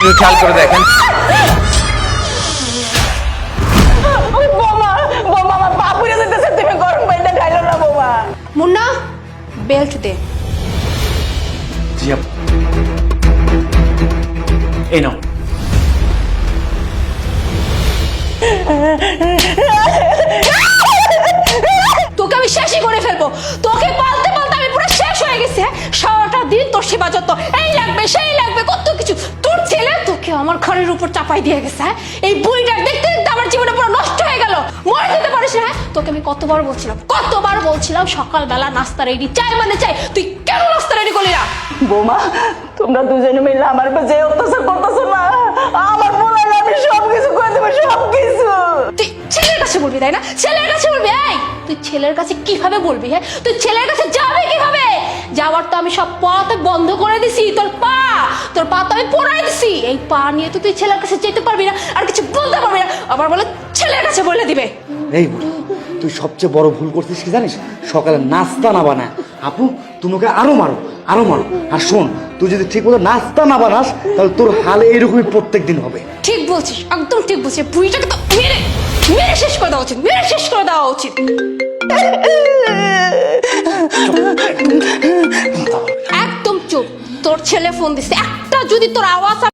খেয়াল করে দেখেন। মুন্না বেল্ট দে। জি আপু। এই নাও। তোকে আমি শেষই করে ফেলবো। তোকে পালতে পালতে আমি পুরো শেষ হয়ে গেছে। সারাটা দিন তোর সেবা যত্ন, এই লাগবে সেই লাগবে কত কিছু। তোর ছেলে তোকে আমার ঘরের উপর চাপাই দিয়ে গেছে। এই বুড়িটা দেখতে দেখতে আমার জীবনে পুরো নষ্ট হয়ে গেল। মরে যেতে পারিস না। তোকে আমি কতবার বলছিলাম সকালবেলা নাস্তা রেডি, চাই মানে চাই। তুই কেন নাস্তা রেডি করলি না? বৌমা, তোমরা দুজনে মিলে আমার উপর যে অত্যাচার করতেছো না, আমার বলার আমি সবকিছু করে দেবো, সবকিছু। তুই ছেলের কাছে বলবি তাই না? ছেলের কাছে বলবি? এই তুই ছেলের কাছে কিভাবে বলবি? হ্যাঁ, তুই ছেলের কাছে যাবে কিভাবে? যাওয়ার তো আমি সব পথ বন্ধ করে দিছি। তোর পা তো আমি পড়াই দিছি। এই পা নিয়ে তো তুই ছেলের কাছে যেতে পারবি না, আর কিছু বলতে পারবি না। আবার বলে ছেলের কাছে বলে দিবে। এই বুড়ি, তুই সবচেয়ে বড় ভুল করছিস কি জানিস? সকালে নাস্তা না বানায় আপু তুমি ওকে আরো মারো। আর শোন, তুই যদি ঠিক মতো নাস্তা না বানাস তাহলে তোর হালে এইরকমই প্রত্যেক দিন হবে। ঠিক বলছিস, একদম ঠিক বলছিস। বুড়িটাকে তো মেরে মেরে শেষ করে দেওয়া উচিত, মেরে শেষ করে দেওয়া উচিত। একদম চুপ। তোর ছেলে ফোন দিচ্ছে, একটা যদি তোর আওয়াজ